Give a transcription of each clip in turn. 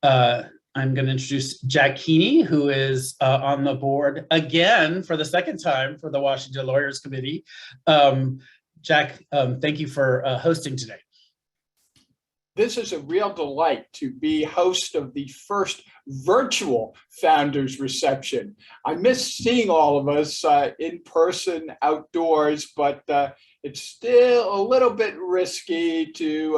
Uh, I'm going to introduce Jack Keeney, who is on the board again for the second time for the Washington Lawyers Committee. Jack, thank you for hosting today. This is a real delight to be host of the first virtual founders reception. I miss seeing all of us in person outdoors, but it's still a little bit risky to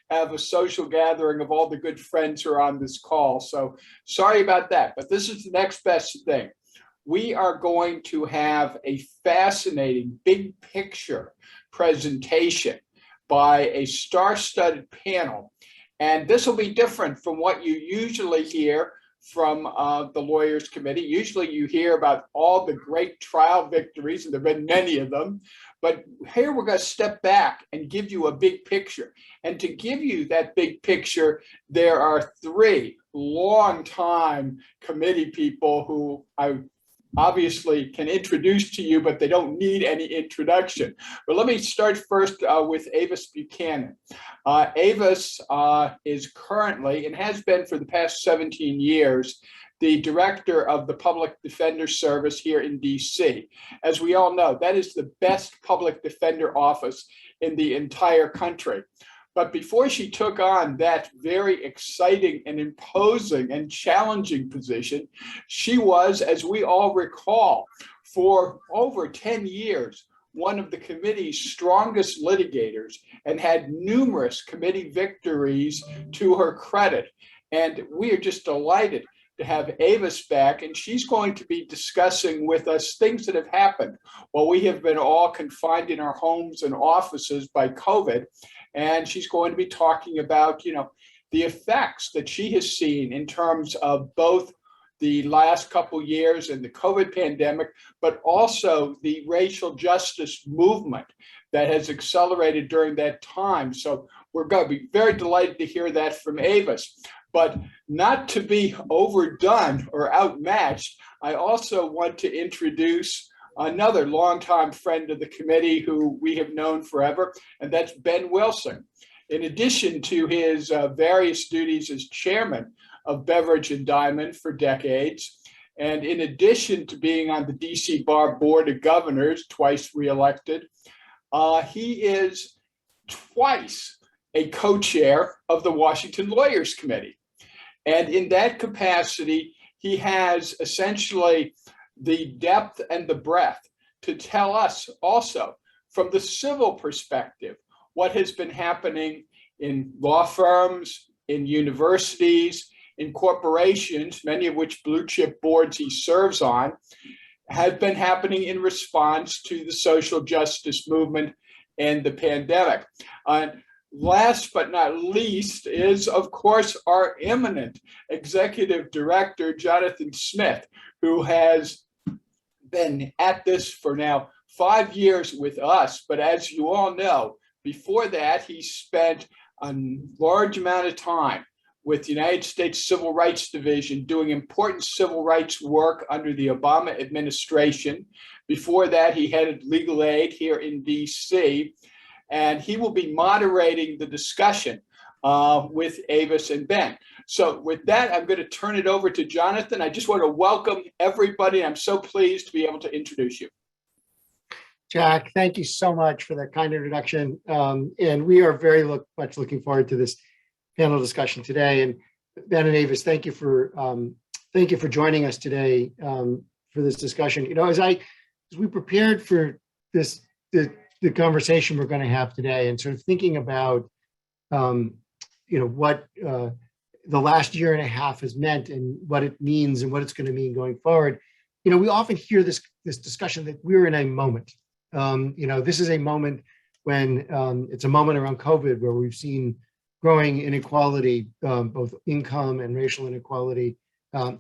have a social gathering of all the good friends who are on this call. So sorry about that, but this is the next best thing. We are going to have a fascinating big picture presentation by a star-studded panel. And this will be different from what you usually hear from the Lawyers Committee. Usually you hear about all the great trial victories, and there have been many of them. But here we're going to step back and give you a big picture. And to give you that big picture, there are three longtime committee people who I obviously can introduce to you, but they don't need any introduction. But let me start first with Avis Buchanan. Avis is currently, and has been for the past 17 years, the director of the Public Defender Service here in DC. As we all know, that is the best public defender office in the entire country. But before she took on that very exciting and imposing and challenging position, she was, as we all recall, for over 10 years, one of the committee's strongest litigators and had numerous committee victories to her credit. And we are just delighted to have Avis back, and she's going to be discussing with us things that have happened while we have been all confined in our homes and offices by COVID. And she's going to be talking about, the effects that she has seen in terms of both the last couple years and the COVID pandemic, but also the racial justice movement that has accelerated during that time. So we're going to be very delighted to hear that from Avis. But not to be overdone or outmatched, I also want to introduce another longtime friend of the committee who we have known forever, and that's Ben Wilson. In addition to his various duties as chairman of Beveridge and Diamond for decades, and in addition to being on the DC Bar Board of Governors, twice reelected, he is twice a co-chair of the Washington Lawyers Committee. And in that capacity, he has essentially the depth and the breadth to tell us also from the civil perspective what has been happening in law firms, in universities, in corporations, many of which blue chip boards he serves on, have been happening in response to the social justice movement and the pandemic. Last but not least is, of course, our eminent executive director, Jonathan Smith, who has been at this for now 5 years with us. But as you all know, before that, he spent a large amount of time with the United States Civil Rights Division doing important civil rights work under the Obama administration. Before that, he headed legal aid here in DC. And he will be moderating the discussion with Avis and Ben. So with that, I'm going to turn it over to Jonathan. I just want to welcome everybody. I'm so pleased to be able to introduce you. Jack, thank you so much for that kind introduction. And we are very much looking forward to this panel discussion today. And Ben and Avis, thank you for joining us today for this discussion. As we prepared for this, the conversation we're going to have today, and sort of thinking about, what the last year and a half has meant and what it means and what it's going to mean going forward. We often hear this discussion that we're in a moment. This is a moment when it's a moment around COVID where we've seen growing inequality, both income and racial inequality,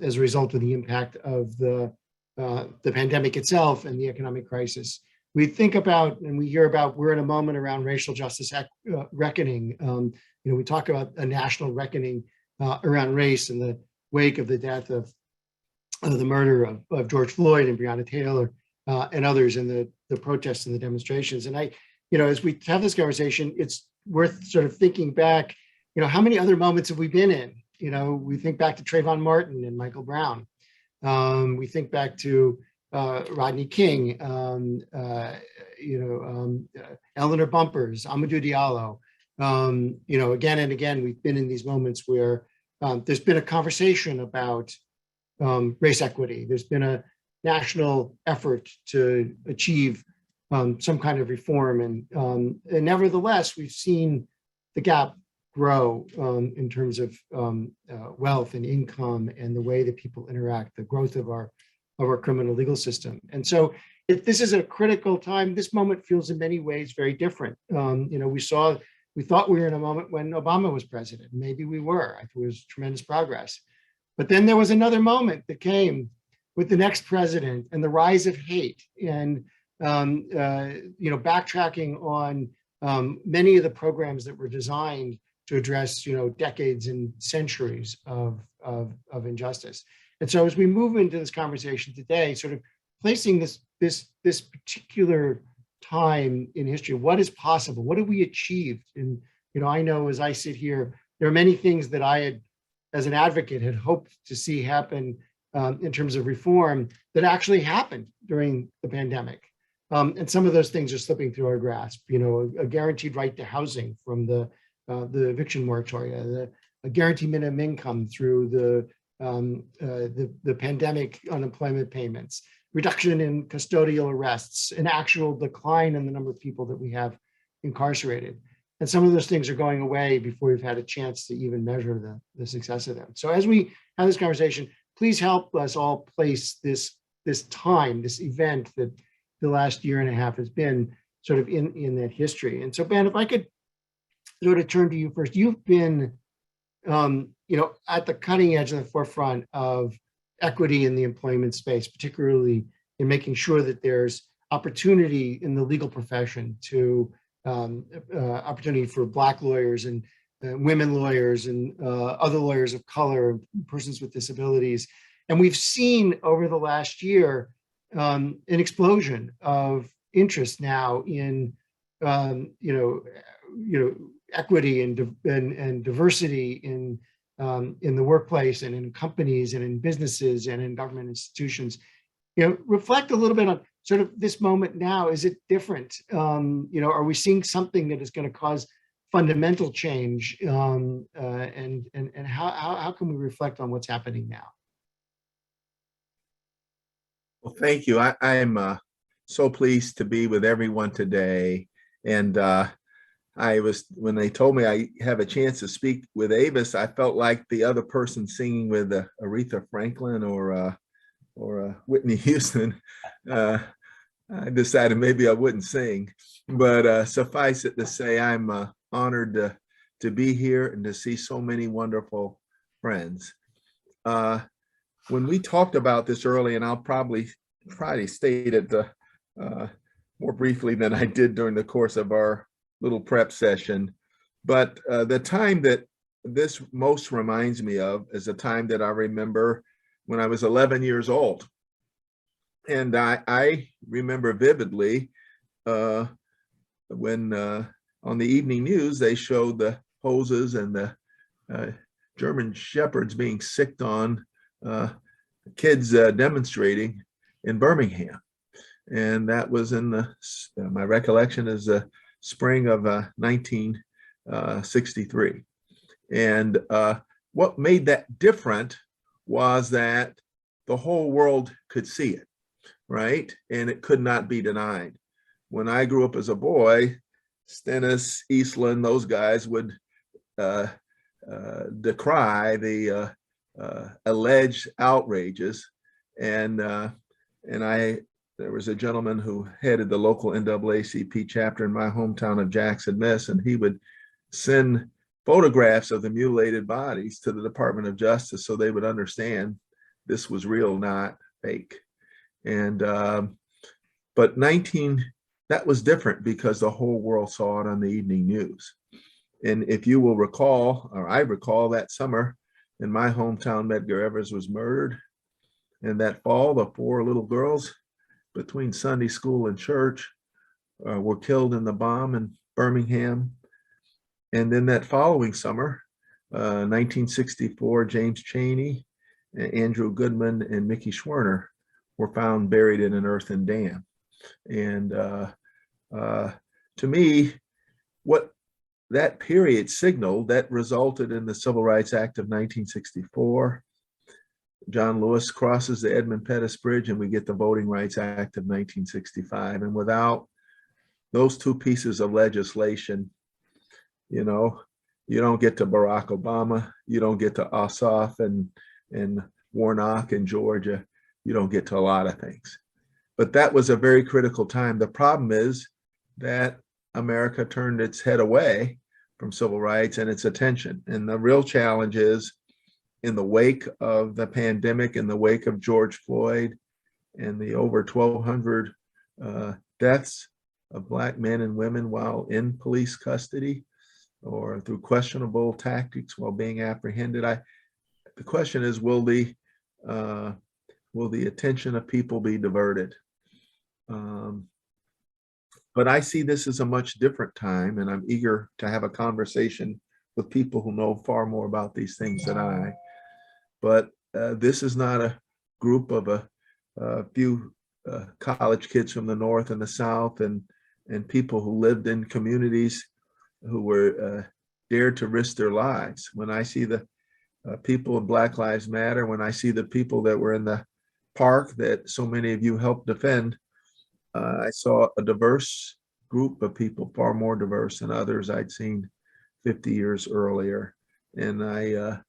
as a result of the impact of the pandemic itself and the economic crisis. We think about and we hear about we're in a moment around racial justice reckoning. We talk about a national reckoning around race in the wake of the death of the murder of George Floyd and Breonna Taylor and others in the protests and the demonstrations. And as we have this conversation, it's worth sort of thinking back, how many other moments have we been in We think back to Trayvon Martin and Michael Brown. We think back to Rodney King, Eleanor Bumpurs, Amadou Diallo. Again and again, we've been in these moments where there's been a conversation about race equity. There's been a national effort to achieve some kind of reform. And nevertheless, we've seen the gap grow in terms of wealth and income and the way that people interact, the growth of our criminal legal system. And so if this is a critical time, this moment feels in many ways very different. We thought we were in a moment when Obama was president. Maybe we were. I think it was tremendous progress. But then there was another moment that came with the next president and the rise of hate and backtracking on many of the programs that were designed to address decades and centuries of injustice. And so as we move into this conversation today, sort of placing this particular time in history, what is possible? What have we achieved? And I know as I sit here, there are many things that I had, as an advocate, had hoped to see happen in terms of reform that actually happened during the pandemic. And some of those things are slipping through our grasp. A guaranteed right to housing from the eviction moratoria, a guaranteed minimum income through the pandemic unemployment payments, reduction in custodial arrests, an actual decline in the number of people that we have incarcerated. And some of those things are going away before we've had a chance to even measure the success of them. So as we have this conversation, please help us all place this time, this event that the last year and a half has been sort of in that history. And so Ben, if I could sort of turn to you first. You've been at the cutting edge and the forefront of equity in the employment space, particularly in making sure that there's opportunity in the legal profession to opportunity for Black lawyers and women lawyers and other lawyers of color, persons with disabilities. And we've seen over the last year an explosion of interest now in equity and diversity in the workplace and in companies and in businesses and in government institutions. Reflect a little bit on sort of this moment now. Is it different? Are we seeing something that is going to cause fundamental change? And how can we reflect on what's happening now? Well, thank you. I am so pleased to be with everyone today. And when they told me I have a chance to speak with Avis, I felt like the other person singing with Aretha Franklin or Whitney Houston. I decided maybe I wouldn't sing, but suffice it to say, I'm honored to be here and to see so many wonderful friends. When we talked about this early, and I'll probably try to state it more briefly than I did during the course of our little prep session, but the time that this most reminds me of is a time that I remember when I was 11 years old. And I remember vividly when on the evening news, they showed the hoses and the German shepherds being sicked on kids demonstrating in Birmingham. And that was in my recollection is the spring of 1963. And what made that different was that the whole world could see it, right? And it could not be denied. When I grew up as a boy, Stennis, Eastland, those guys would decry the alleged outrages. And there was a gentleman who headed the local NAACP chapter in my hometown of Jackson, Miss, and he would send photographs of the mutilated bodies to the Department of Justice so they would understand this was real, not fake. And but that was different because the whole world saw it on the evening news. And if you will recall, or I recall, that summer in my hometown, Medgar Evers was murdered. And that fall, the 4 little girls between Sunday school and church were killed in the bomb in Birmingham. And then that following summer, 1964, James Chaney, Andrew Goodman, and Mickey Schwerner were found buried in an earthen dam. And to me, what that period signaled, that resulted in the Civil Rights Act of 1964. John Lewis crosses the Edmund Pettus Bridge and we get the Voting Rights Act of 1965. And without those two pieces of legislation, you don't get to Barack Obama, you don't get to Ossoff and Warnock in Georgia, you don't get to a lot of things. But that was a very critical time. The problem is that America turned its head away from civil rights and its attention. And the real challenge is, in the wake of the pandemic, in the wake of George Floyd and the over 1,200 deaths of Black men and women while in police custody or through questionable tactics while being apprehended, the question is, will the attention of people be diverted? But I see this as a much different time, and I'm eager to have a conversation with people who know far more about these things than I. But this is not a group of a few college kids from the North and the South and people who lived in communities who were dared to risk their lives. When I see the people of Black Lives Matter, when I see the people that were in the park that so many of you helped defend, I saw a diverse group of people, far more diverse than others I'd seen 50 years earlier. And I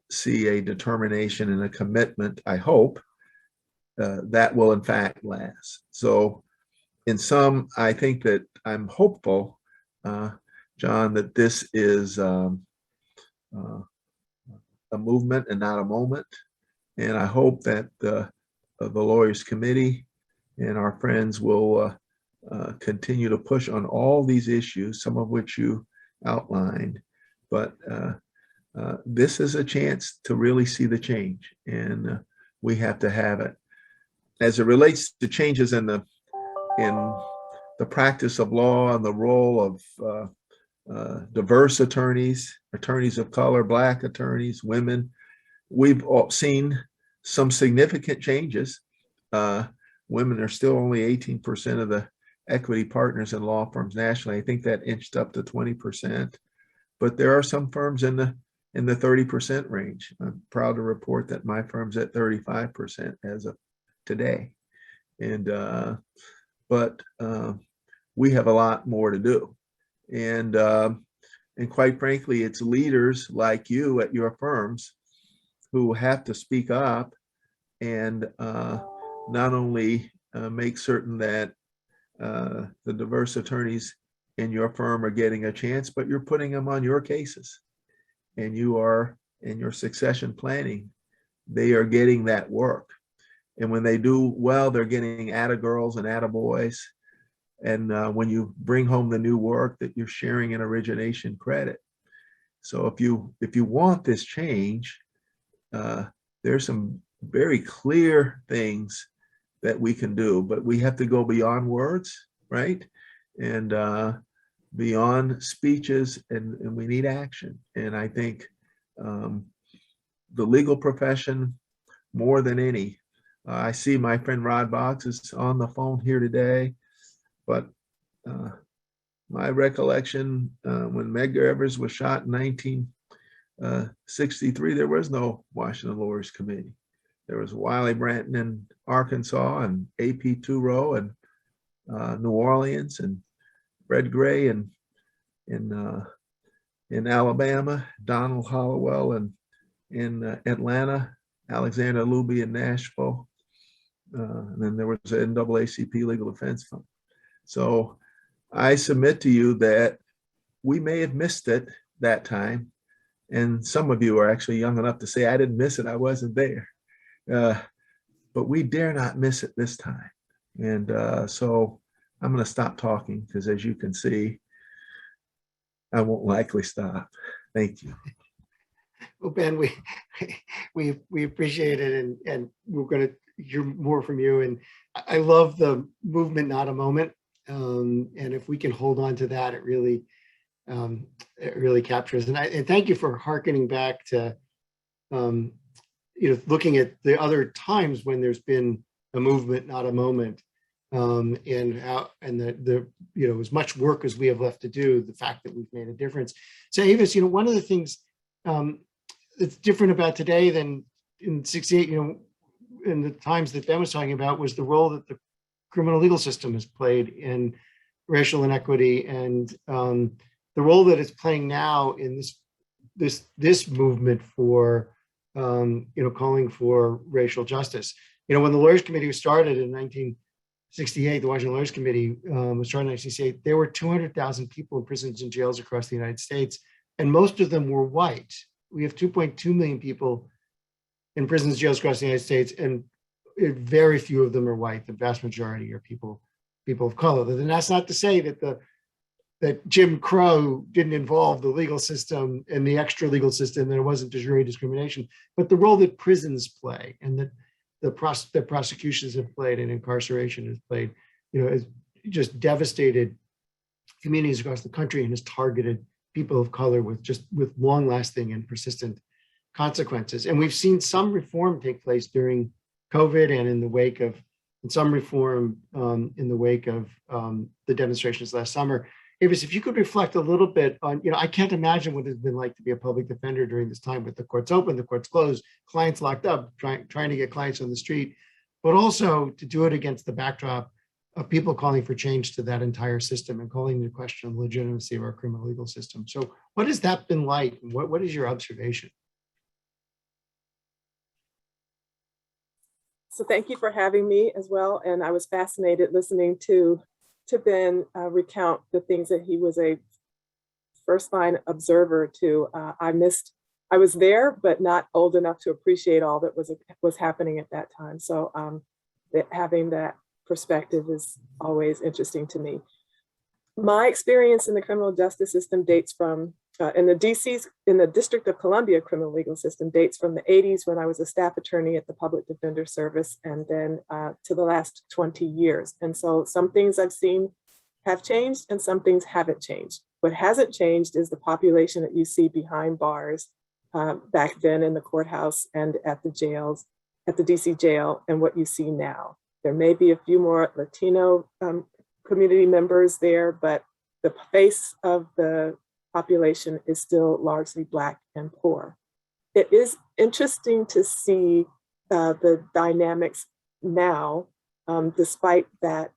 see a determination and a commitment, I hope, that will in fact last. So in sum, I think that I'm hopeful, John, that this is a movement and not a moment. And I hope that the Lawyers Committee and our friends will continue to push on all these issues, some of which you outlined. But this is a chance to really see the change, and we have to have it. As it relates to changes in the practice of law and the role of diverse attorneys of color, Black attorneys, women, we've all seen some significant changes. Women are still only 18% of the equity partners in law firms nationally. I think that inched up to 20%, but there are some firms in the 30% range. I'm proud to report that my firm's at 35% as of today. And but we have a lot more to do. And quite frankly, it's leaders like you at your firms who have to speak up and not only make certain that the diverse attorneys in your firm are getting a chance, but you're putting them on your cases. And you are, in your succession planning, they are getting that work. And when they do well, they're getting attagirls and attaboys. And when you bring home the new work, that you're sharing in origination credit. So if you want this change, there's some very clear things that we can do, but we have to go beyond words, right? And beyond speeches, and we need action. And I think the legal profession, more than any, I see my friend Rod Box is on the phone here today, but my recollection, when Medgar Evers was shot in 1963, there was no Washington Lawyers Committee. There was Wiley Branton in Arkansas and A.P. Turow and New Orleans, and Fred Gray in Alabama, Donald Hollowell in Atlanta, Alexander Luby in Nashville, and then there was the NAACP Legal Defense Fund. So I submit to you that we may have missed it that time, and some of you are actually young enough to say, I didn't miss it, I wasn't there. But we dare not miss it this time. And so I'm going to stop talking, because as you can see, I won't likely stop. Thank you. Well, Ben, we appreciate it, and we're going to hear more from you. And I love the movement, not a moment. And if we can hold on to that, it really it really captures. And thank you for hearkening back to, looking at the other times when there's been a movement, not a moment, and how, and as much work as we have left to do, the fact that we've made a difference. So Avis, one of the things that's different about today than in 68, in the times that Ben was talking about, was the role that the criminal legal system has played in racial inequity, and the role that it's playing now in this movement for calling for racial justice. When the Lawyers Committee was started in 1968, the Washington Lawyers Committee was started in 1968, there were 200,000 people in prisons and jails across the United States, and most of them were white. We have 2.2 million people in prisons and jails across the United States, and very few of them are white. The vast majority are people of color. And that's not to say that Jim Crow didn't involve the legal system and the extra legal system, there wasn't de jure discrimination, but the role that prisons play and that the prosecutions have played and incarceration has played, has just devastated communities across the country and has targeted people of color with long lasting and persistent consequences. And we've seen some reform take place during COVID and in the wake of, and some reform in the wake of the demonstrations last summer. Avis, if you could reflect a little bit on, I can't imagine what it's been like to be a public defender during this time with the courts open, the courts closed, clients locked up, trying to get clients on the street, but also to do it against the backdrop of people calling for change to that entire system and calling into question the legitimacy of our criminal legal system. So what has that been like? What is your observation? So thank you for having me as well. And I was fascinated listening to Ben recount the things that he was a first line observer to. I was there, but not old enough to appreciate all that was happening at that time. So having that perspective is always interesting to me. My experience in the criminal justice system dates from, in the District of Columbia criminal legal system dates from the 80s when I was a staff attorney at the Public Defender Service, and then to the last 20 years. And so some things I've seen have changed and some things haven't changed. What hasn't changed is the population that you see behind bars back then in the courthouse and at the jails, at the DC jail, and what you see now. There may be a few more Latino community members there, but the face of the population is still largely Black and poor. It is interesting to see the dynamics now, despite that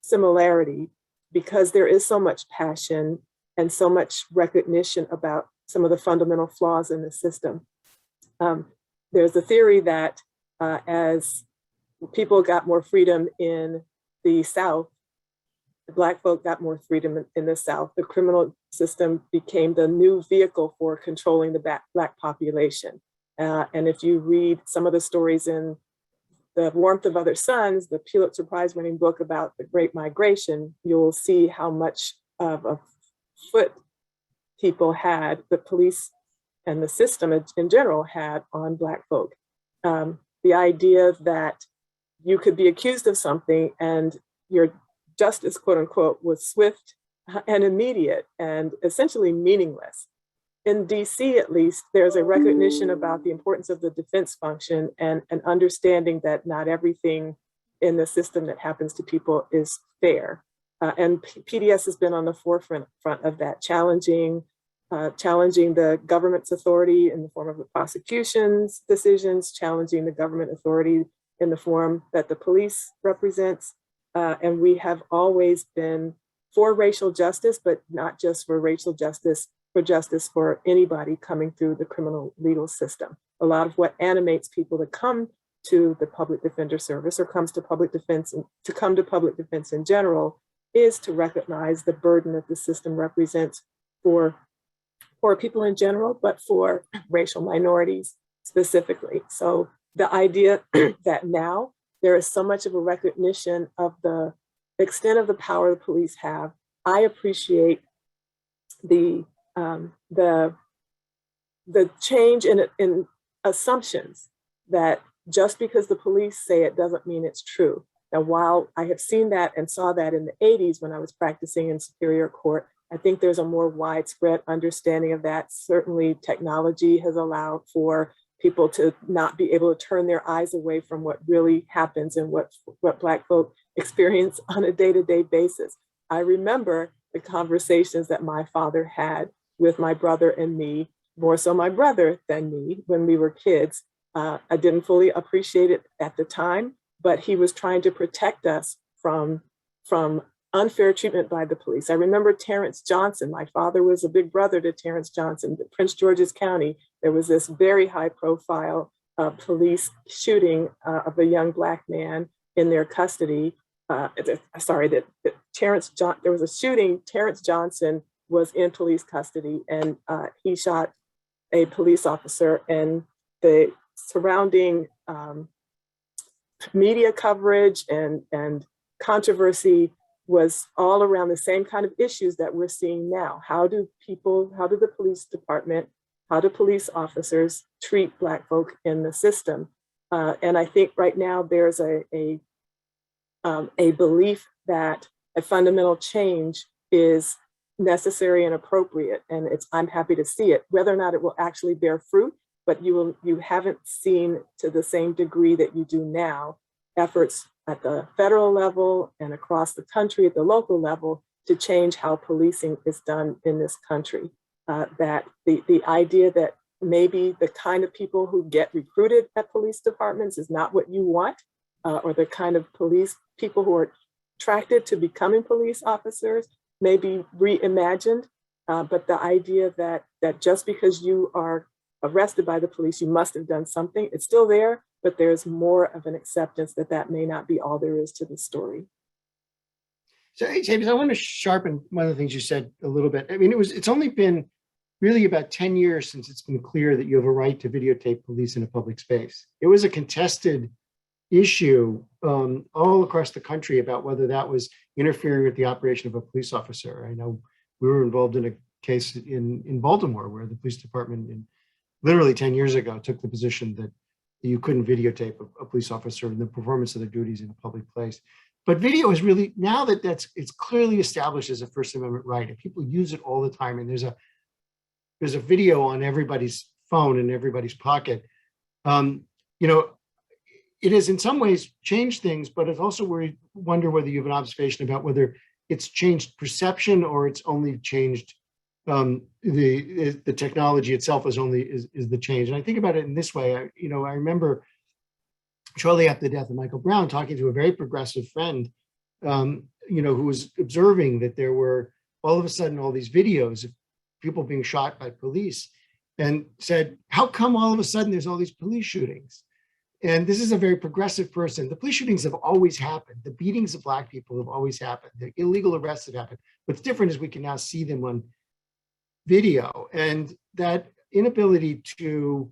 similarity, because there is so much passion and so much recognition about some of the fundamental flaws in the system. There's a theory that as people got more freedom in the South, the Black folk got more freedom in the South. The criminal system became the new vehicle for controlling the Black population. And if you read some of the stories in The Warmth of Other Suns, the Pulitzer Prize-winning book about the Great Migration, you'll see how much of a foot people had, the police and the system in general had on Black folk. The idea that you could be accused of something and your justice, quote unquote, was swift and immediate and essentially meaningless. In DC, at least, there's a recognition about the importance of the defense function and an understanding that not everything in the system that happens to people is fair. And PDS has been on the forefront of that, challenging the government's authority in the form of the prosecution's decisions, challenging the government authority in the form that the police represents. And we have always been for racial justice, but not just for racial justice, for justice for anybody coming through the criminal legal system. A lot of what animates people to come to the Public Defender Service or comes to public defense and to come to public defense in general is to recognize the burden that the system represents for people in general, but for racial minorities specifically. So the idea that now there is so much of a recognition of the extent of the power the police have. I appreciate the change in assumptions that just because the police say it doesn't mean it's true. Now, while I have seen that and saw that in the 80s when I was practicing in Superior Court, I think there's a more widespread understanding of that. Certainly technology has allowed for people to not be able to turn their eyes away from what really happens and what Black folk experience on a day-to-day basis. I remember the conversations that my father had with my brother and me, more so my brother than me, when we were kids. I didn't fully appreciate it at the time, but he was trying to protect us from unfair treatment by the police. I remember Terrence Johnson. My father was a big brother to Terrence Johnson. Prince George's County, there was this very high profile police shooting of a young Black man in their custody. There was a shooting, Terrence Johnson was in police custody, and he shot a police officer, and the surrounding media coverage and controversy was all around the same kind of issues that we're seeing now. How do the police department, how do police officers treat Black folk in the system? And I think right now there's a belief that a fundamental change is necessary and appropriate, and I'm happy to see it. Whether or not it will actually bear fruit, but you haven't seen to the same degree that you do now efforts at the federal level and across the country at the local level to change how policing is done in this country. That the idea that maybe the kind of people who get recruited at police departments is not what you want, or the kind of police people who are attracted to becoming police officers may be reimagined. But the idea that just because you are arrested by the police, you must have done something, it's still there, but there's more of an acceptance that may not be all there is to the story. So, hey, James, I want to sharpen one of the things you said a little bit. I mean, it's only been really about 10 years since it's been clear that you have a right to videotape police in a public space. It was a contested issue all across the country about whether that was interfering with the operation of a police officer. I know we were involved in a case in Baltimore where the police department literally 10 years ago took the position that you couldn't videotape a police officer in the performance of their duties in a public place. But video is really, now that it's clearly established as a First Amendment right, and people use it all the time, and there's a video on everybody's phone in everybody's pocket. It has in some ways changed things, but it's also where you wonder whether you have an observation about whether it's changed perception or it's only changed the technology itself is the change. And I think about it in this way. I remember shortly after the death of Michael Brown talking to a very progressive friend, who was observing that there were all of a sudden all these videos of people being shot by police, and said, how come all of a sudden there's all these police shootings? And this is a very progressive person. The police shootings have always happened. The beatings of Black people have always happened. The illegal arrests have happened. What's different is we can now see them on video, and that inability to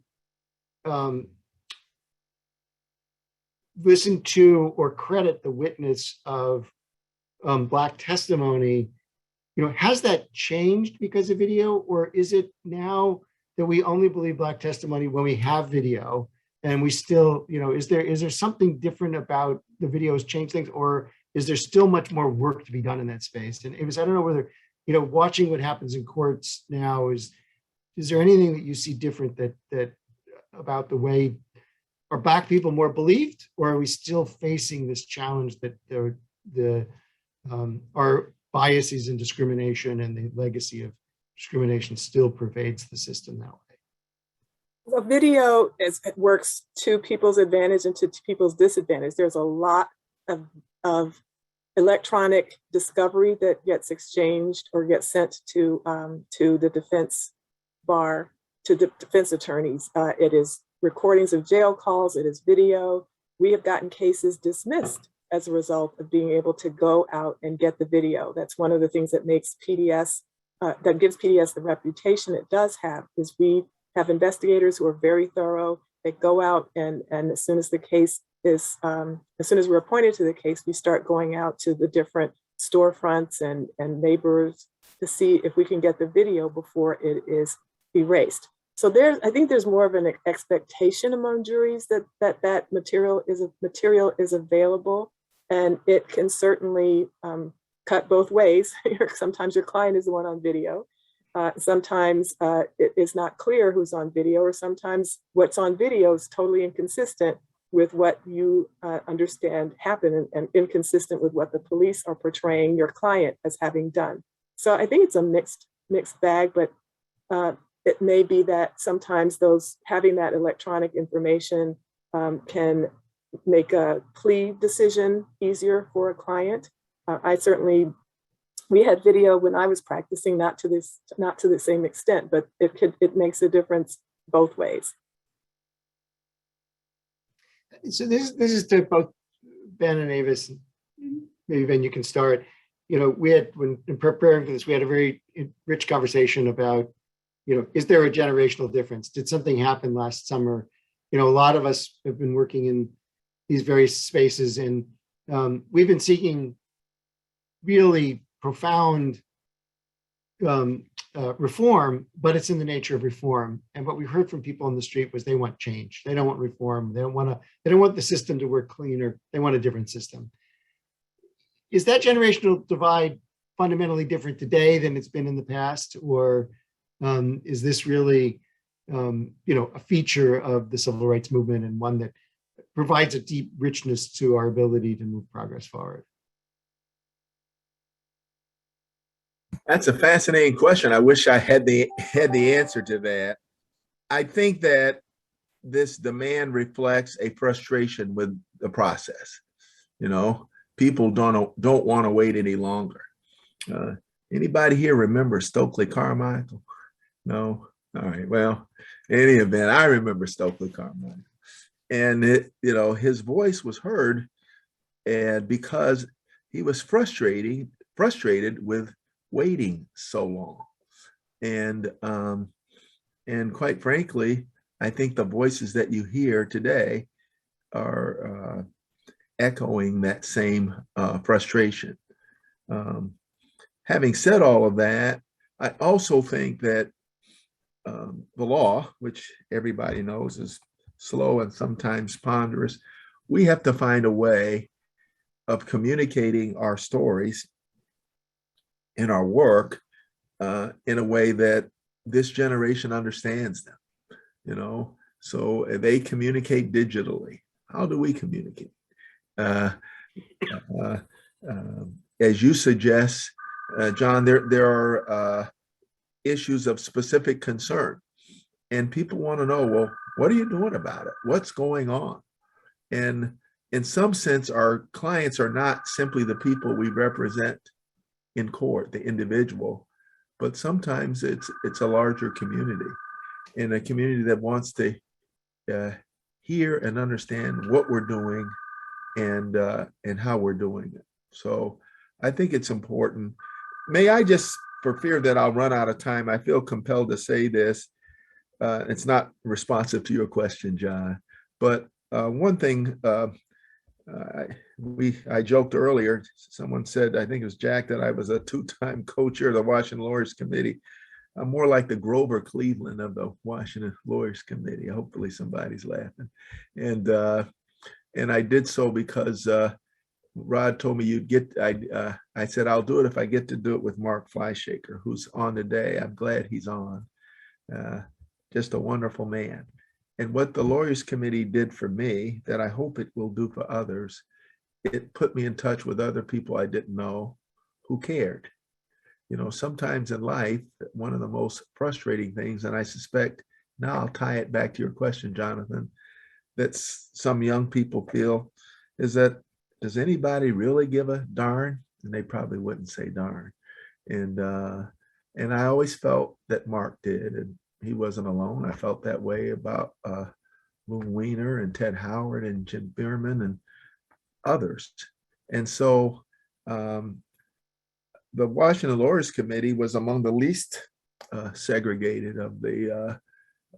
listen to or credit the witness of Black testimony, has that changed because of video, or is it now that we only believe Black testimony when we have video? And we still, is there something different about the videos change things, or is there still much more work to be done in that space? And I don't know whether, watching what happens in courts now, is there anything that you see different that about the way, are Black people more believed, or are we still facing this challenge that our biases and discrimination and the legacy of discrimination still pervades the system that way? The video works to people's advantage and to people's disadvantage. There's a lot of electronic discovery that gets exchanged or gets sent to the defense bar, to the defense attorneys. It is recordings of jail calls, it is video. We have gotten cases dismissed as a result of being able to go out and get the video. That's one of the things that makes PDS, that gives PDS the reputation it does have, is we have investigators who are very thorough. They go out and as soon as the case is, as soon as we're appointed to the case, we start going out to the different storefronts and neighbors to see if we can get the video before it is erased. So I think there's more of an expectation among juries that material is available, and it can certainly cut both ways. Sometimes your client is the one on video. Sometimes it is not clear who's on video, or sometimes what's on video is totally inconsistent with what you understand happened, and inconsistent with what the police are portraying your client as having done. So I think it's a mixed bag, but it may be that sometimes having that electronic information can make a plea decision easier for a client. We had video when I was practicing, not to the same extent, but it makes a difference both ways. So this is to both Ben and Avis. Maybe Ben, you can start. When in preparing for this, we had a very rich conversation about, is there a generational difference? Did something happen last summer? A lot of us have been working in these various spaces, and we've been seeking really profound reform, but it's in the nature of reform. And what we heard from people on the street was they want change. They don't want reform. They don't want the system to work cleaner. They want a different system. Is that generational divide fundamentally different today than it's been in the past? Or is this really, a feature of the civil rights movement, and one that provides a deep richness to our ability to move progress forward? That's a fascinating question. I wish I had the answer to that. I think that this demand reflects a frustration with the process. People don't want to wait any longer. Anybody here remember Stokely Carmichael? No? All right. Well, in any event, I remember Stokely Carmichael. And his voice was heard, and because he was frustrated with waiting so long. And quite frankly, I think the voices that you hear today are echoing that same frustration. Having said all of that, I also think that the law, which everybody knows is slow and sometimes ponderous, we have to find a way of communicating our stories in our work in a way that this generation understands them. So they communicate digitally. How do we communicate? As you suggest, John, there are issues of specific concern, and people want to know, well, what are you doing about it? What's going on? And in some sense, our clients are not simply the people we represent in court, the individual, but sometimes it's a larger community, and a community that wants to hear and understand what we're doing and how we're doing it. So I think it's important. May I just, for fear that I'll run out of time, I feel compelled to say this. It's not responsive to your question, John, but one thing I joked earlier, someone said, I think it was Jack, that I was a two-time co-chair of the Washington Lawyers Committee. I'm more like the Grover Cleveland of the Washington Lawyers Committee. Hopefully somebody's laughing. And I did so because Rod told me you'd get, I said, I'll do it if I get to do it with Mark Fleischaker, who's on today. I'm glad he's on. Just a wonderful man. And what the Lawyers Committee did for me, that I hope it will do for others, it put me in touch with other people I didn't know who cared. Sometimes in life, one of the most frustrating things, and I suspect, now I'll tie it back to your question, Jonathan, that some young people feel, is that, does anybody really give a darn? And they probably wouldn't say darn. And I always felt that Mark did, and he wasn't alone. I felt that way about Moon Weiner and Ted Howard and Jim Bierman and others. And so the Washington Lawyers Committee was among the least segregated of the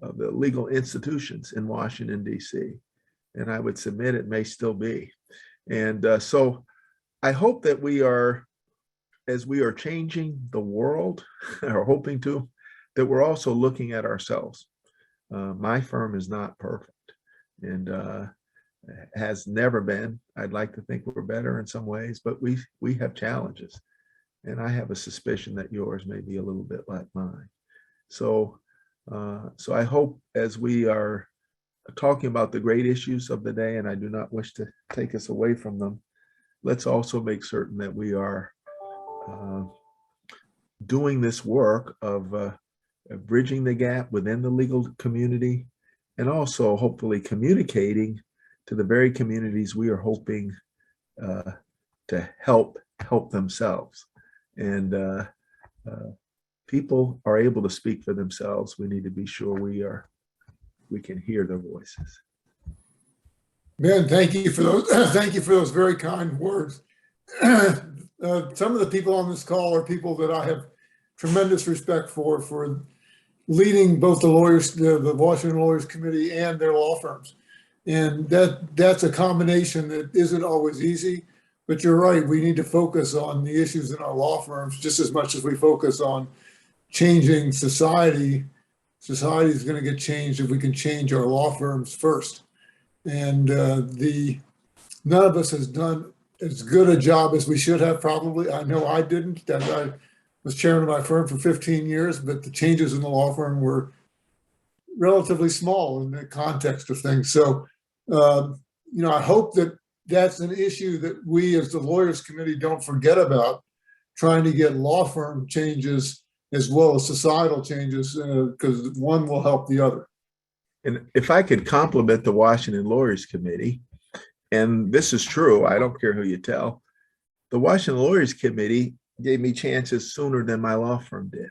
legal institutions in Washington, D.C. And I would submit it may still be. And so I hope that we are, as we are changing the world, or hoping to, that we're also looking at ourselves. My firm is not perfect, and has never been. I'd like to think we're better in some ways, but we have challenges. And I have a suspicion that yours may be a little bit like mine. So, so I hope as we are talking about the great issues of the day, and I do not wish to take us away from them, let's also make certain that we are doing this work of bridging the gap within the legal community, and also hopefully communicating to the very communities we are hoping to help themselves. And people are able to speak for themselves. We need to be sure we can hear their voices. Ben, thank you for those. Thank you for those very kind words. Some of the people on this call are people that I have tremendous respect for leading both the lawyers, the Washington Lawyers Committee, and their law firms. And that's a combination that isn't always easy. But you're right. We need to focus on the issues in our law firms just as much as we focus on changing society. Society is going to get changed if we can change our law firms first. And none of us has done as good a job as we should have, probably. I know I didn't. I was chairman of my firm for 15 years, but the changes in the law firm were relatively small in the context of things. So, I hope that that's an issue that we as the Lawyers Committee don't forget about, trying to get law firm changes as well as societal changes, because one will help the other. And if I could compliment the Washington Lawyers Committee, and this is true, I don't care who you tell, the Washington Lawyers Committee gave me chances sooner than my law firm did.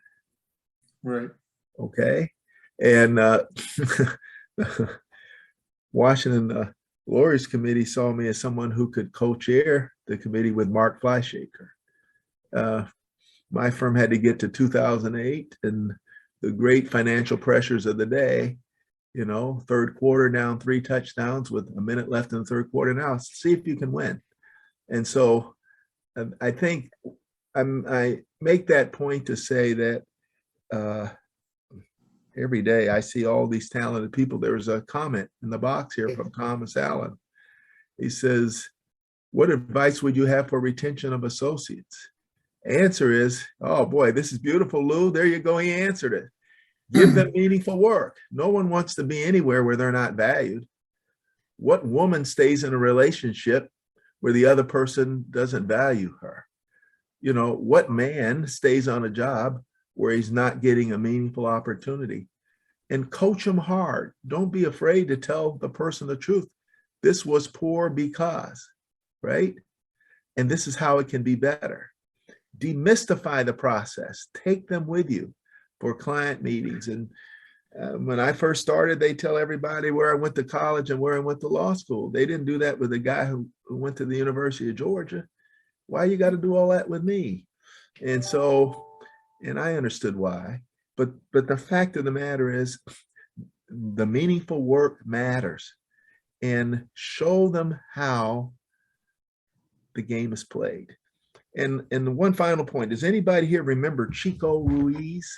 Right. Okay. And Washington Lawyers Committee saw me as someone who could co-chair the committee with Mark Fleischaker. My firm had to get to 2008 and the great financial pressures of the day, third quarter down 3 touchdowns with a minute left in the third quarter. Now see if you can win. And so I think I make that point to say that every day I see all these talented people. There was a comment in the box here from Thomas Allen. He says, what advice would you have for retention of associates? Answer is, oh boy, this is beautiful, Lou. There you go. He answered it. Give them meaningful work. No one wants to be anywhere where they're not valued. What woman stays in a relationship where the other person doesn't value her? What man stays on a job where he's not getting a meaningful opportunity? And coach them hard. Don't be afraid to tell the person the truth. This was poor because, right? And this is how it can be better. Demystify the process. Take them with you for client meetings. And when I first started, they tell everybody where I went to college and where I went to law school. They didn't do that with the guy who went to the University of Georgia. Why you got to do all that with me? And so, and I understood why, but the fact of the matter is the meaningful work matters, and show them how the game is played. And one final point, does anybody here remember Chico Ruiz?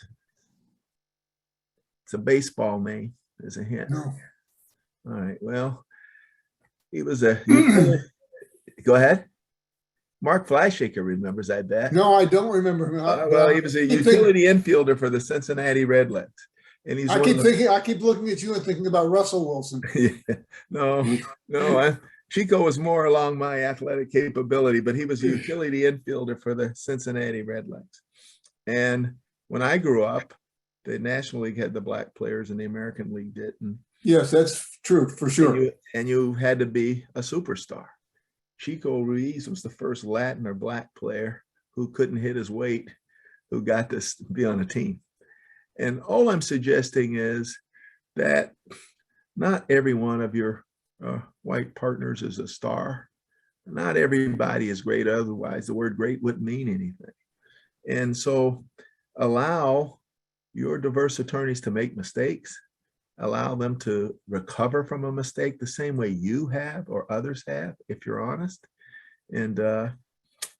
It's a baseball name, as a hint. No. All right, well, he was a, go ahead. Mark Fleischaker remembers, I bet. No, I don't remember him. Well, he was a utility infielder for the Cincinnati Redlegs. And he's I keep looking at you and thinking about Russell Wilson. Yeah, no, Chico was more along my athletic capability, but he was a utility infielder for the Cincinnati Redlegs. And when I grew up, the National League had the black players and the American League didn't. Yes, that's true, for sure. And you had to be a superstar. Chico Ruiz was the first Latin or black player who couldn't hit his weight, who got to be on a team. And all I'm suggesting is that not every one of your white partners is a star. Not everybody is great. Otherwise, the word great wouldn't mean anything. And so allow your diverse attorneys to make mistakes. Allow them to recover from a mistake the same way you have or others have, if you're honest. And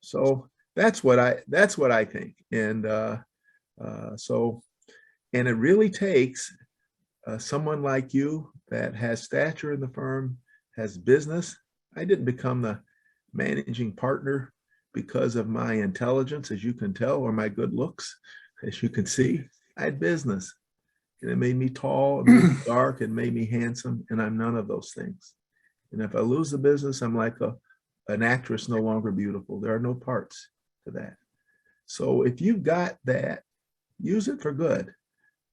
so that's what I think. And and it really takes someone like you that has stature in the firm, has business. I didn't become the managing partner because of my intelligence, as you can tell, or my good looks, as you can see, I had business. And it made me tall, it made me dark, it made me handsome, and I'm none of those things. And if I lose the business, I'm like an actress no longer beautiful. There are no parts to that. So if you've got that, use it for good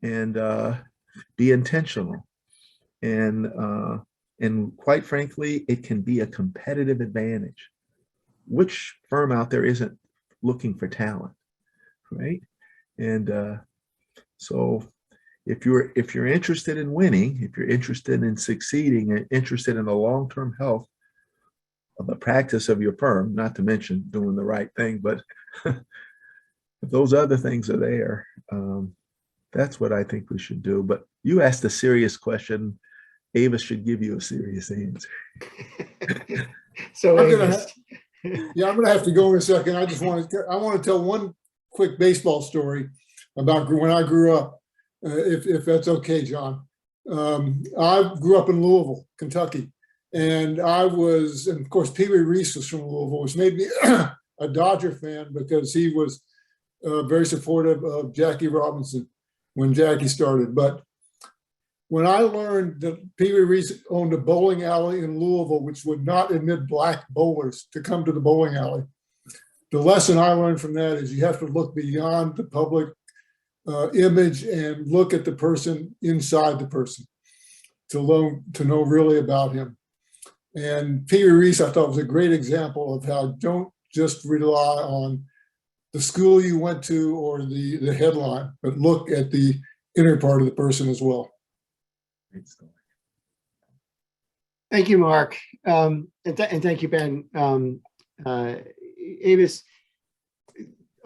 and be intentional. And quite frankly, it can be a competitive advantage. Which firm out there isn't looking for talent, right? And so if you're interested in winning, if you're interested in succeeding and interested in the long-term health of the practice of your firm, not to mention doing the right thing, but if those other things are there, that's what I think we should do. But you asked a serious question. Avis should give you a serious answer. So I'm gonna Avis, Yeah, I'm gonna have to go in a second. I want to tell one quick baseball story about when I grew up, if that's okay, John. I grew up in Louisville, Kentucky, and of course, Pee Wee Reese was from Louisville, which made me a Dodger fan because he was very supportive of Jackie Robinson when Jackie started. But when I learned that Pee Wee Reese owned a bowling alley in Louisville, which would not admit black bowlers to come to the bowling alley, the lesson I learned from that is you have to look beyond the public image and look at the person inside the person to know really about him. And Pee Wee Reese, I thought, was a great example of how don't just rely on the school you went to or the headline, but look at the inner part of the person as well. thank you, Mark. And thank you, Ben. Avis,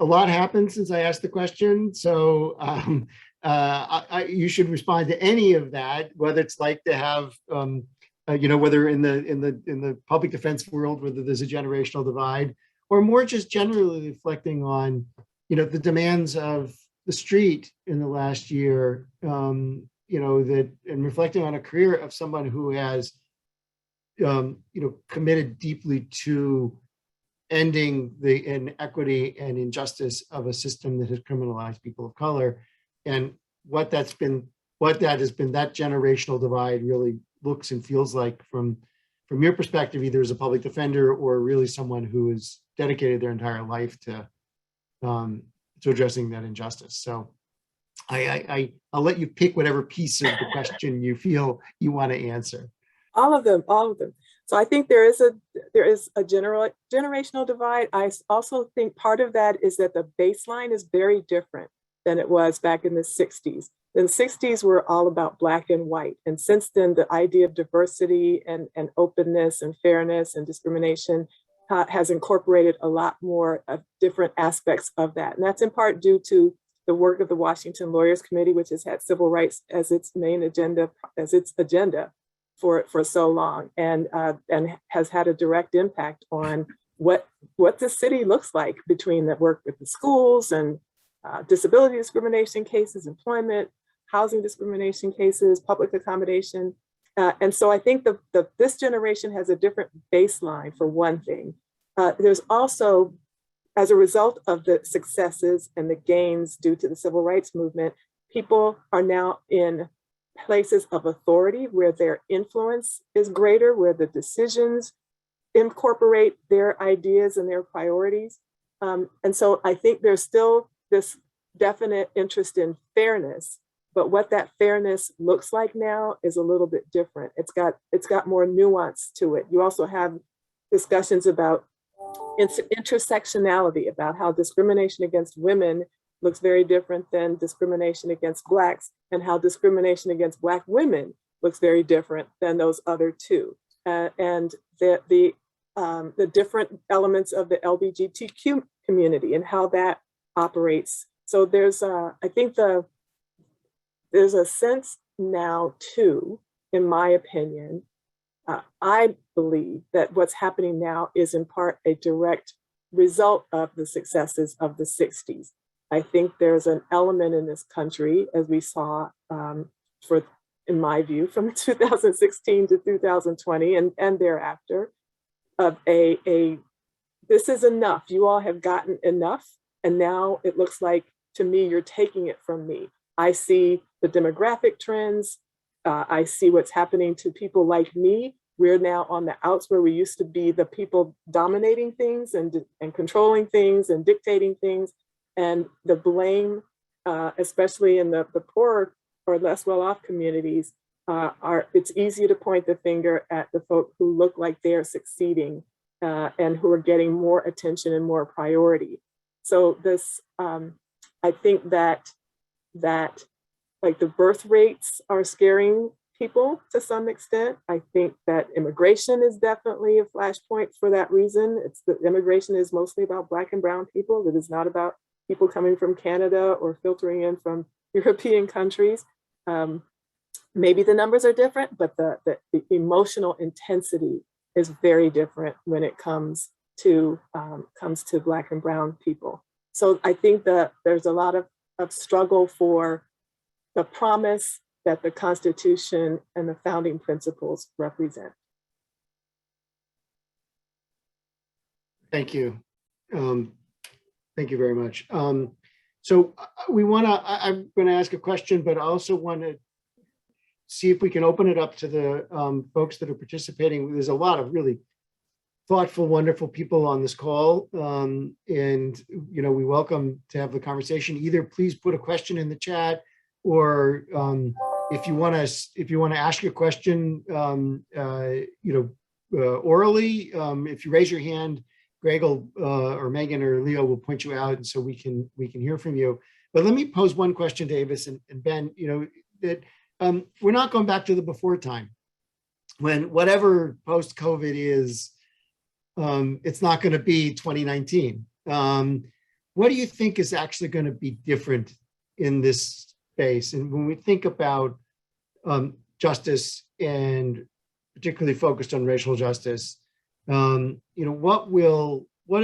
a lot happened since I asked the question. So you should respond to any of that, whether it's like to have, whether in the public defense world, whether there's a generational divide, or more just generally reflecting on, the demands of the street in the last year, and reflecting on a career of someone who has, committed deeply to ending the inequity and injustice of a system that has criminalized people of color, and what that generational divide really looks and feels like from your perspective, either as a public defender or really someone who has dedicated their entire life to addressing that injustice. So I'll let you pick whatever piece of the question you feel you want to answer. All of them. So I think there is a generational divide. I also think part of that is that the baseline is very different than it was back in the 60s. The 60s were all about Black and white. And since then, the idea of diversity and openness and fairness and discrimination has incorporated a lot more of different aspects of that. And that's in part due to the work of the Washington Lawyers Committee, which has had civil rights as its main agenda, for so long, and has had a direct impact on what the city looks like between the work with the schools and disability discrimination cases, employment, housing discrimination cases, public accommodation. And so I think this generation has a different baseline for one thing. There's also, as a result of the successes and the gains due to the civil rights movement, people are now in places of authority where their influence is greater, where the decisions incorporate their ideas and their priorities. And so I think there's still this definite interest in fairness, but what that fairness looks like now is a little bit different. It's got more nuance to it. You also have discussions about intersectionality, about how discrimination against women looks very different than discrimination against Blacks, and how discrimination against Black women looks very different than those other two. And the different elements of the LGBTQ community and how that operates. So there's I think there's a sense now too, in my opinion, I believe that what's happening now is in part a direct result of the successes of the 60s. I think there's an element in this country, as we saw in my view, from 2016 to 2020 and thereafter, of a this is enough. You all have gotten enough. And now it looks like, to me, you're taking it from me. I see the demographic trends. I see what's happening to people like me. We're now on the outs where we used to be the people dominating things and controlling things and dictating things. And the blame, especially in the poorer or less well-off communities, it's easy to point the finger at the folk who look like they're succeeding and who are getting more attention and more priority. So this, I think that like the birth rates are scaring people to some extent. I think that immigration is definitely a flashpoint for that reason. Immigration is mostly about Black and brown people. It is not about people coming from Canada or filtering in from European countries. Maybe the numbers are different, but the emotional intensity is very different when it comes to Black and brown people. So I think that there's a lot of struggle for the promise that the Constitution and the founding principles represent. Thank you. Thank you very much. So I'm going to ask a question, but I also want to see if we can open it up to the folks that are participating. There's a lot of really thoughtful, wonderful people on this call. And, we welcome to have the conversation. Either please put a question in the chat, or if you want to ask your question, orally, if you raise your hand, Greg will, or Megan or Leo will point you out, and so we can hear from you. But let me pose one question to Avis and Ben. That we're not going back to the before time, when whatever post-COVID is, it's not going to be 2019. What do you think is actually going to be different in this space? And when we think about justice, and particularly focused on racial justice, what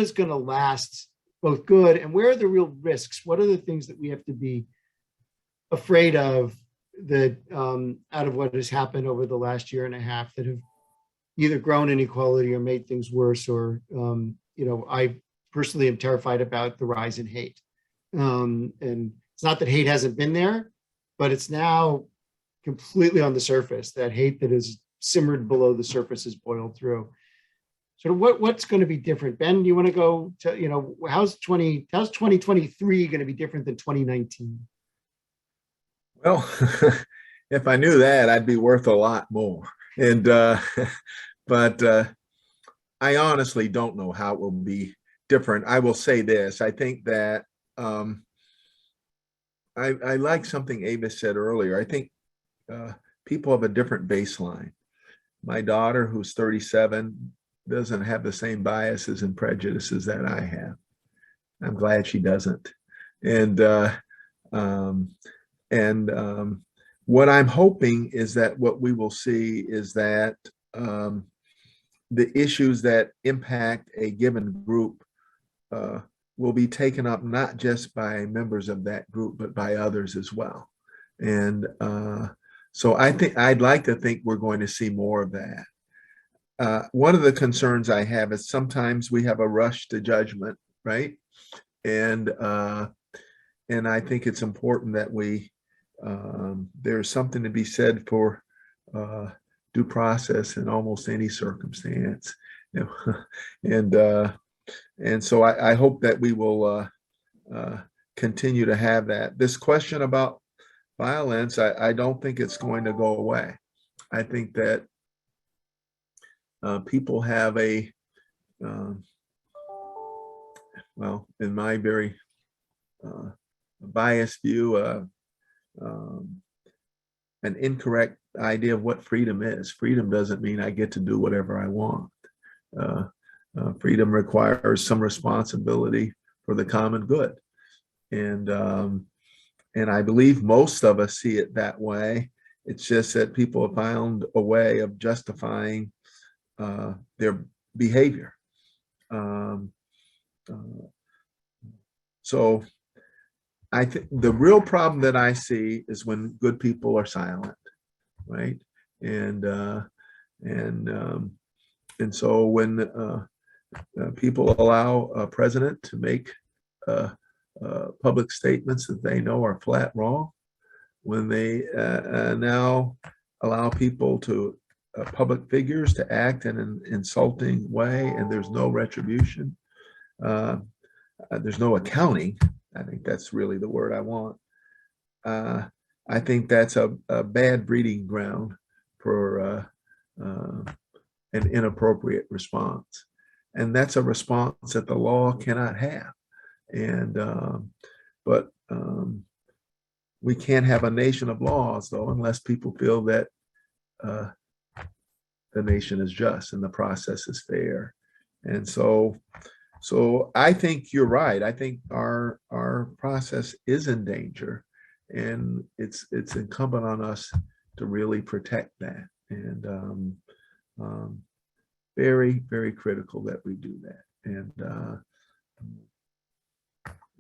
is going to last both good, and where are the real risks? What are the things that we have to be afraid of that out of what has happened over the last year and a half that have either grown inequality or made things worse? Or, I personally am terrified about the rise in hate. And it's not that hate hasn't been there, but it's now completely on the surface. That hate that is simmered below the surface is boiled through. So what's going to be different? Ben, do you want to go to, how's 2023 going to be different than 2019? Well, if I knew that, I'd be worth a lot more. And but I honestly don't know how it will be different. I will say this: I think that I like something Avis said earlier. I think people have a different baseline. My daughter, who's 37, doesn't have the same biases and prejudices that I have. I'm glad she doesn't. And what I'm hoping is that what we will see is that the issues that impact a given group will be taken up not just by members of that group, but by others as well. And so I think I'd like to think we're going to see more of that. One of the concerns I have is sometimes we have a rush to judgment, right? And I think it's important that there's something to be said for due process in almost any circumstance. And so I hope that we will continue to have that. This question about violence, I don't think it's going to go away. I think that people have well, in my very biased view, an incorrect idea of what freedom is. Freedom doesn't mean I get to do whatever I want. Freedom requires some responsibility for the common good. And I believe most of us see it that way. It's just that people have found a way of justifying their behavior. So I think the real problem that I see is when good people are silent, right? And so when people allow a president to make public statements that they know are flat wrong, when they now allow people to public figures to act in an insulting way and there's no retribution, there's no accounting. I think that's really the word I want. I think that's a bad breeding ground for an inappropriate response. And that's a response that the law cannot have. And, but we can't have a nation of laws though, unless people feel that the nation is just and the process is fair. And so I think you're right. I think our process is in danger, and it's incumbent on us to really protect that. And very, very critical that we do that.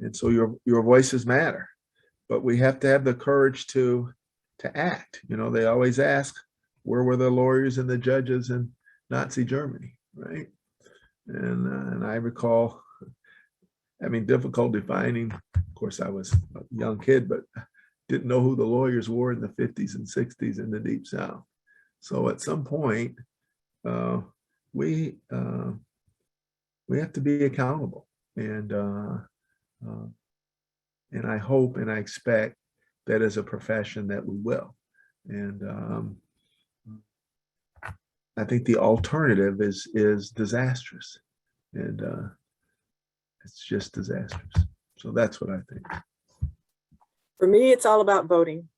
And so your voices matter, but we have to have the courage to act. You know, they always ask, where were the lawyers and the judges in Nazi Germany, right? And I recall having difficulty finding, of course, I was a young kid, but didn't know who the lawyers were in the 50s and 60s in the Deep South. So at some point, we have to be accountable. And I hope and I expect that as a profession that we will. And I think the alternative is disastrous, and it's just disastrous. So that's what I think. For me, it's all about voting.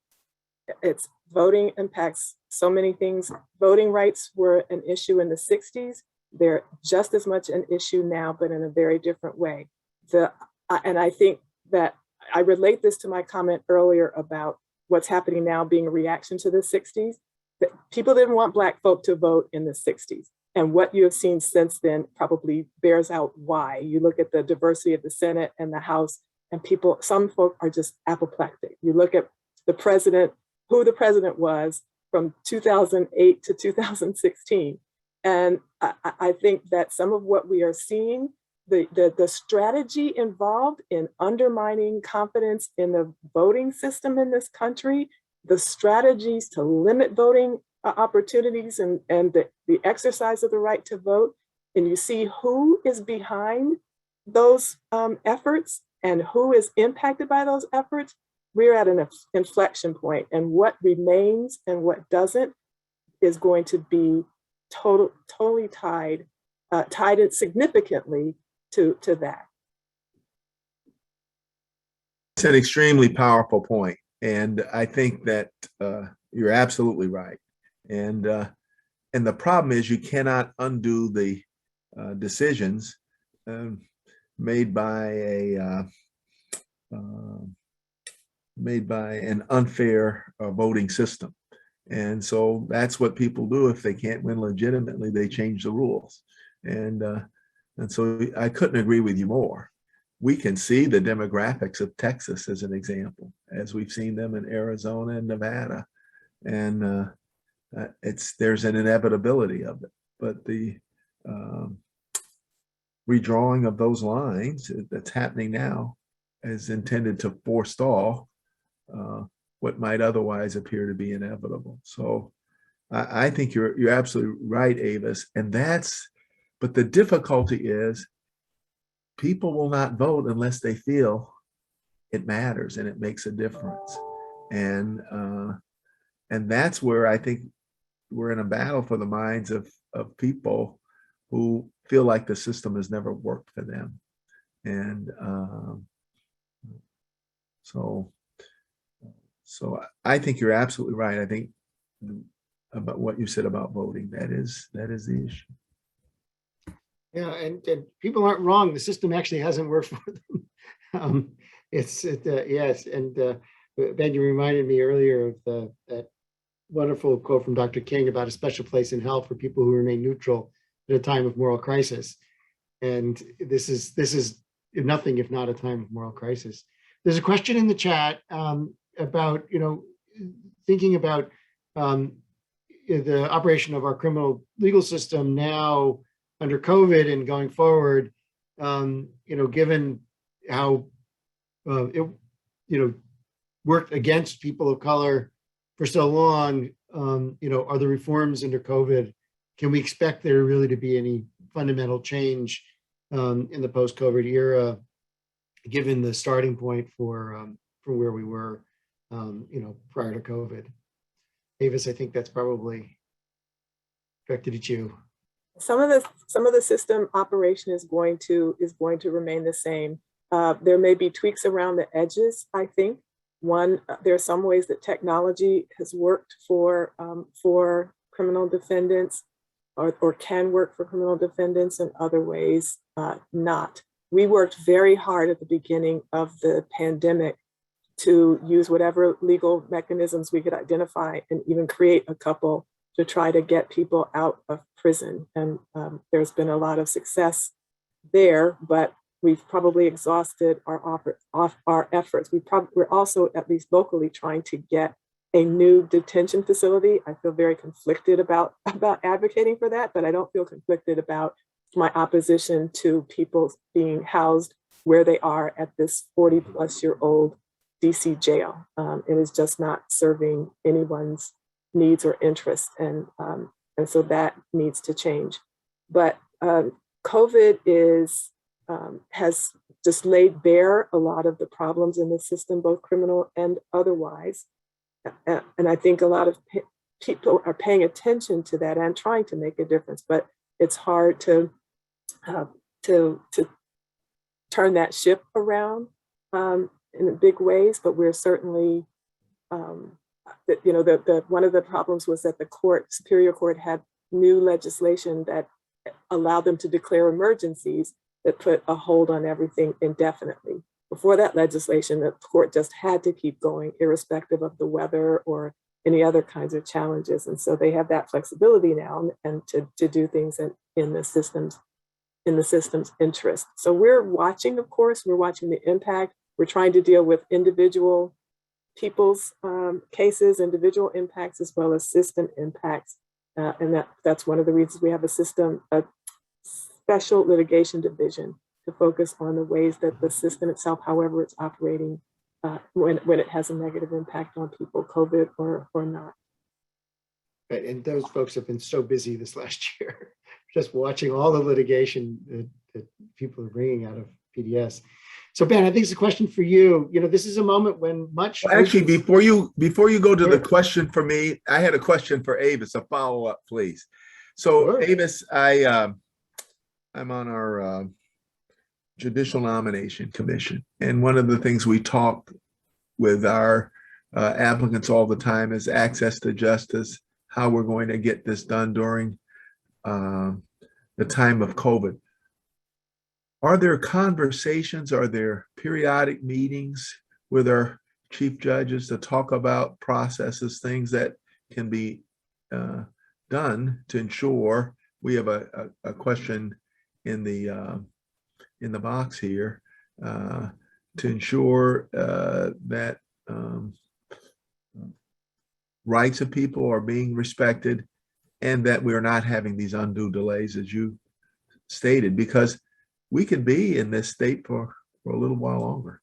It's voting impacts so many things. Voting rights were an issue in the 60s. They're just as much an issue now, but in a very different way. And I think that I relate this to my comment earlier about what's happening now being a reaction to the 60s. That people didn't want Black folk to vote in the 60s. And what you have seen since then probably bears out why. You look at the diversity of the Senate and the House, and people, some folk are just apoplectic. You look at the president, who the president was from 2008 to 2016. And I think that some of what we are seeing, the strategy involved in undermining confidence in the voting system in this country, the strategies to limit voting opportunities and the exercise of the right to vote, and you see who is behind those efforts and who is impacted by those efforts, we're at an inflection point, and what remains and what doesn't is going to be totally tied in significantly to that. It's an extremely powerful point. And I think that you're absolutely right. And the problem is you cannot undo the decisions made by an unfair voting system. And so that's what people do. If they can't win legitimately, they change the rules. And so I couldn't agree with you more. We can see the demographics of Texas as an example, as we've seen them in Arizona and Nevada. And there's an inevitability of it. But the redrawing of those lines that's happening now is intended to forestall what might otherwise appear to be inevitable. So I think you're absolutely right, Avis. And but the difficulty is people will not vote unless they feel it matters and it makes a difference. And that's where I think we're in a battle for the minds of people who feel like the system has never worked for them. And so I think you're absolutely right. I think about what you said about voting, that is the issue. Yeah, and people aren't wrong. The system actually hasn't worked for them. Yes, and Ben, you reminded me earlier of that wonderful quote from Dr. King about a special place in hell for people who remain neutral at a time of moral crisis. And this is nothing if not a time of moral crisis. There's a question in the chat about thinking about the operation of our criminal legal system now under COVID and going forward, given how it, worked against people of color for so long, are the reforms under COVID, can we expect there really to be any fundamental change in the post-COVID era, given the starting point for where we were, prior to COVID? Avis, I think that's probably directed at you. Some of the system operation is going to remain the same. There may be tweaks around the edges, I think. One, there are some ways that technology has worked for criminal defendants or can work for criminal defendants, and other ways not. We worked very hard at the beginning of the pandemic to use whatever legal mechanisms we could identify, and even create a couple to try to get people out of prison. And there's been a lot of success there, but we've probably exhausted our efforts. We're also, at least locally, trying to get a new detention facility. I feel very conflicted about advocating for that, but I don't feel conflicted about my opposition to people being housed where they are at this 40-plus-year-old DC jail. It is just not serving anyone's needs or interests, and so that needs to change. But COVID has just laid bare a lot of the problems in the system, both criminal and otherwise. And I think a lot of people are paying attention to that and trying to make a difference, but it's hard to turn that ship around in big ways. But we're certainly, one of the problems was that the Superior Court had new legislation that allowed them to declare emergencies that put a hold on everything indefinitely. Before that legislation, the court just had to keep going, irrespective of the weather or any other kinds of challenges. And so they have that flexibility now, and to do things in the system's interest. So we're watching, of course, we're watching the impact. We're trying to deal with individual people's cases, individual impacts, as well as system impacts. And that's one of the reasons we have a special litigation division to focus on the ways that the system itself, however it's operating, when it has a negative impact on people, COVID or not. Right, and those folks have been so busy this last year, just watching all the litigation that people are bringing out of PDS. So Ben, I think it's a question for you. This is a moment when much. Well, actually, before you go to the Sure. question for me, I had a question for Avis, a follow-up, please. So Sure. Avis, I'm on our Judicial Nomination Commission, and one of the things we talk with our applicants all the time is access to justice, how we're going to get this done during the time of COVID. Are there conversations, are there periodic meetings with our chief judges to talk about processes, things that can be done to ensure? We have a question in the box here to ensure that rights of people are being respected, and that we're not having these undue delays, as you stated, because we can be in this state for a little while longer.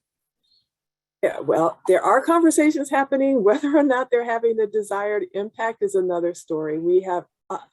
Yeah, well, there are conversations happening. Whether or not they're having the desired impact is another story. We have,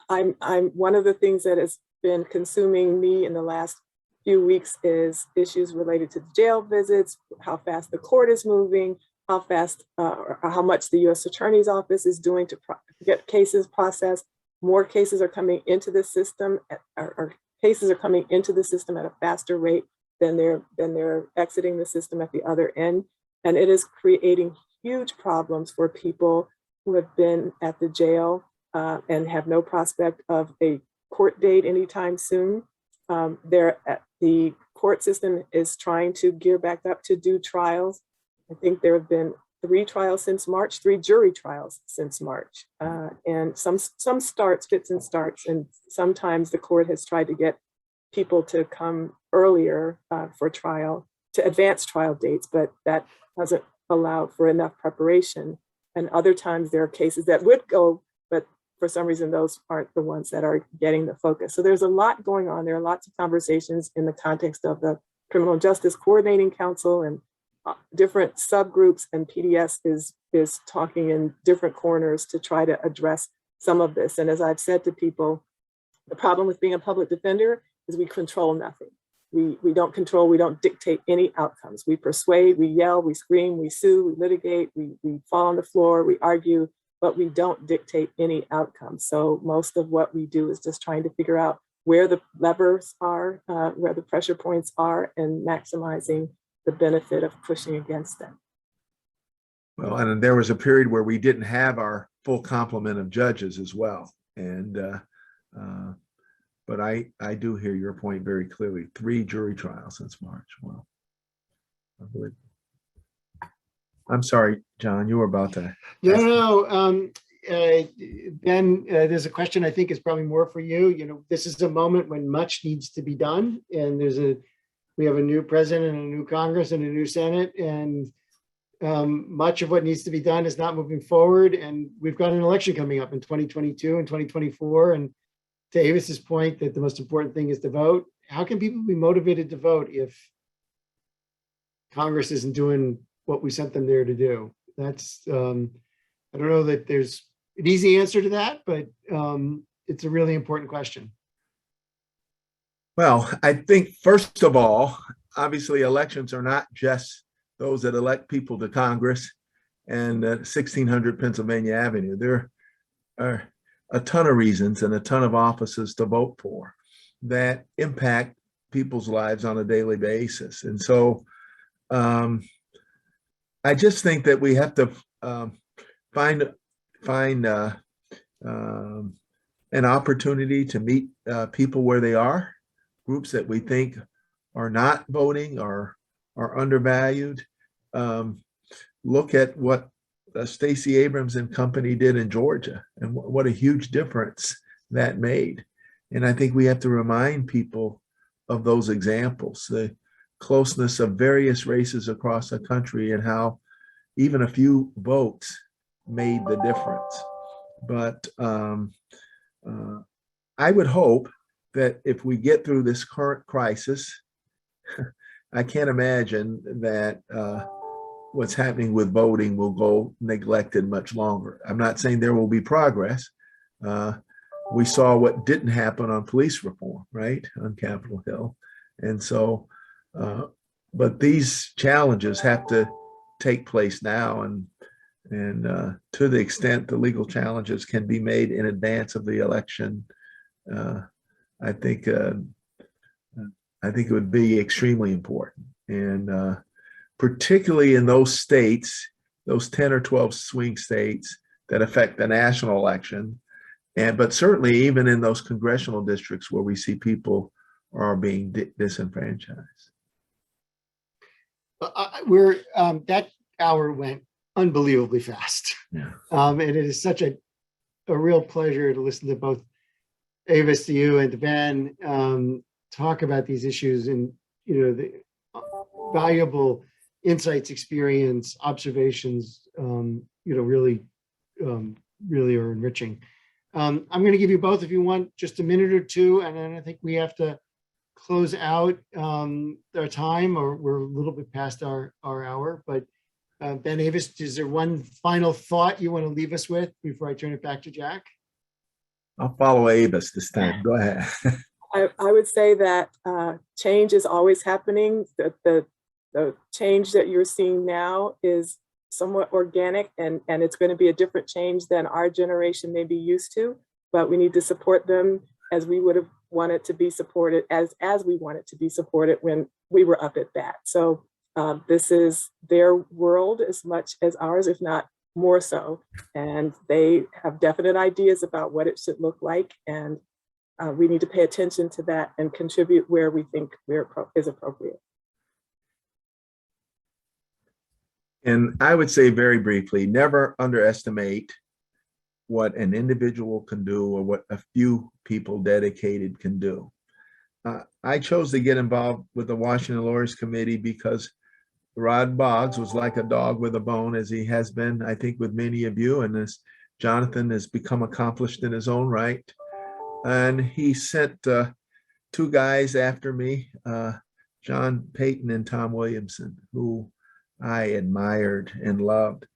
I'm one of the things that has been consuming me in the last few weeks is issues related to the jail visits, how fast the court is moving, how fast or how much the U.S. Attorney's Office is doing to get cases processed. More cases are coming into the system, or cases are coming into the system at a faster rate than they're exiting the system at the other end. And it is creating huge problems for people who have been at the jail and have no prospect of a court date anytime soon. The court system is trying to gear back up to do trials. I think there have been 3 trials since March, 3 jury trials since March, and some starts, fits and starts. And sometimes the court has tried to get people to come earlier for trial, to advance trial dates, but that hasn't allowed for enough preparation. And other times there are cases that would go, but for some reason, those aren't the ones that are getting the focus. So there's a lot going on. There are lots of conversations in the context of the Criminal Justice Coordinating Council and different subgroups, and PDS is talking in different corners to try to address some of this. And as I've said to people, the problem with being a public defender is we control nothing. We don't control, we don't dictate any outcomes. We persuade, we yell, we scream, we sue, we litigate, we fall on the floor, we argue, but we don't dictate any outcomes. So most of what we do is just trying to figure out where the levers are, where the pressure points are, and maximizing the benefit of pushing against them. Well, and there was a period where we didn't have our full complement of judges as well. And, but I do hear your point very clearly. 3 jury trials since March. Wow. I believe. I'm sorry, John, you were about to. No, Ben, there's a question I think is probably more for you. You know, this is a moment when much needs to be done, and we have a new president and a new Congress and a new Senate, and much of what needs to be done is not moving forward. And we've got an election coming up in 2022 and 2024. And to Avis's point that the most important thing is to vote, how can people be motivated to vote if Congress isn't doing what we sent them there to do? That's, I don't know that there's an easy answer to that, but it's a really important question. Well, I think first of all, obviously elections are not just those that elect people to Congress and 1600 Pennsylvania Avenue. There are a ton of reasons and a ton of offices to vote for that impact people's lives on a daily basis. And so I just think that we have to find an opportunity to meet people where they are, groups that we think are not voting or are undervalued. Look at what Stacey Abrams and company did in Georgia and what a huge difference that made. And I think we have to remind people of those examples, the closeness of various races across the country and how even a few votes made the difference. But I would hope that if we get through this current crisis, I can't imagine that what's happening with voting will go neglected much longer. I'm not saying there will be progress. We saw what didn't happen on police reform, right, on Capitol Hill. And so, but these challenges have to take place now. And to the extent the legal challenges can be made in advance of the election, I think it would be extremely important. And particularly in those states, those 10 or 12 swing states that affect the national election, but certainly even in those congressional districts where we see people are being disenfranchised. That hour went unbelievably fast. Yeah. And it is such a real pleasure to listen to both Avis, to you, and to Ben talk about these issues, and the valuable insights, experience, observations, really are enriching. I'm going to give you both, if you want, just a minute or two, and then I think we have to close out our time, or we're a little bit past our hour. But Ben, Avis, is there one final thought you want to leave us with before I turn it back to Jack? I'll follow Avis this time. Go ahead. I would say that change is always happening. The change that you're seeing now is somewhat organic, and it's going to be a different change than our generation may be used to, but we need to support them as we would have wanted to be supported, as we wanted to be supported when we were up at bat. So this is their world as much as ours, if not more so, and they have definite ideas about what it should look like, and we need to pay attention to that and contribute where we think is appropriate. And I would say very briefly, never underestimate what an individual can do or what a few people dedicated can do. I chose to get involved with the Washington Lawyers Committee because Rod Boggs was like a dog with a bone, as he has been, I think, with many of you. And as Jonathan has become accomplished in his own right. And he sent two guys after me, John Payton and Tom Williamson, who I admired and loved.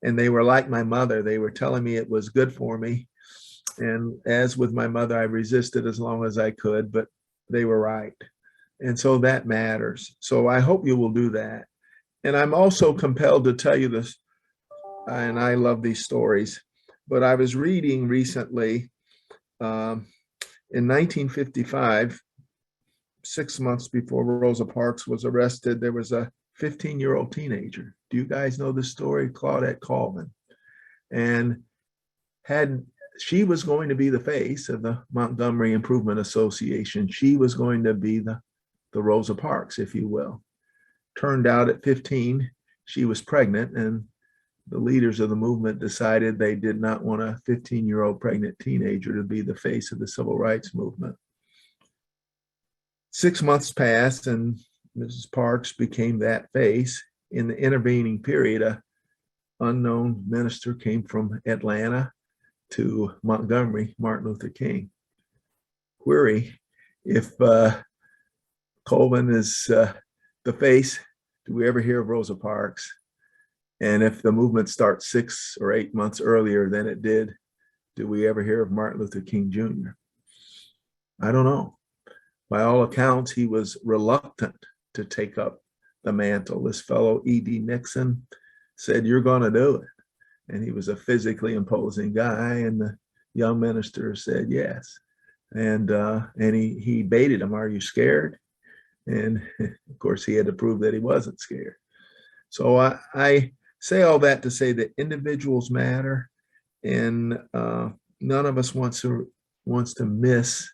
And they were like my mother. They were telling me it was good for me. And as with my mother, I resisted as long as I could, but they were right. And so that matters. So I hope you will do that. And I'm also compelled to tell you this, and I love these stories, but I was reading recently in 1955, 6 months before Rosa Parks was arrested, there was a 15-year-old teenager. Do you guys know this story? Claudette Colvin. And she was going to be the face of the Montgomery Improvement Association. She was going to be the Rosa Parks, if you will. Turned out at 15, she was pregnant, and the leaders of the movement decided they did not want a 15-year-old pregnant teenager to be the face of the civil rights movement. 6 months passed, and Mrs. Parks became that face. In the intervening period, an unknown minister came from Atlanta to Montgomery, Martin Luther King. Query, if Colvin is the face, do we ever hear of Rosa Parks? And if the movement starts 6 or 8 months earlier than it did, do we ever hear of Martin Luther King Jr.? I don't know. By all accounts, he was reluctant to take up the mantle. This fellow, E.D. Nixon, said, "You're going to do it." And he was a physically imposing guy, and the young minister said yes. And he baited him, "Are you scared?" And of course, he had to prove that he wasn't scared. So I say all that to say that individuals matter, and none of us wants to miss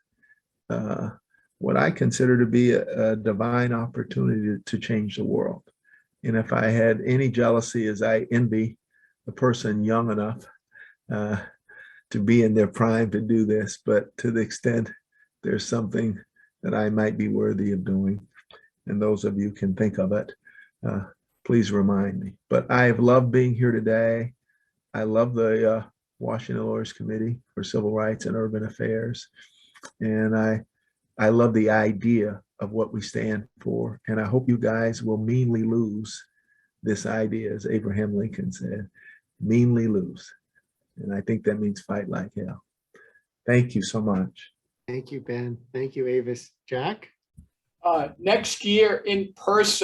what I consider to be a divine opportunity to change the world. And if I had any jealousy, as I envy the person young enough to be in their prime to do this, but to the extent there's something that I might be worthy of doing, and those of you can think of it, please remind me. But I've loved being here today. I love the Washington Lawyers Committee for Civil Rights and Urban Affairs. And I love the idea of what we stand for. And I hope you guys will meanly lose this idea, as Abraham Lincoln said, meanly lose. And I think that means fight like hell. Thank you so much. Thank you, Ben. Thank you, Avis. Jack? Next year in person.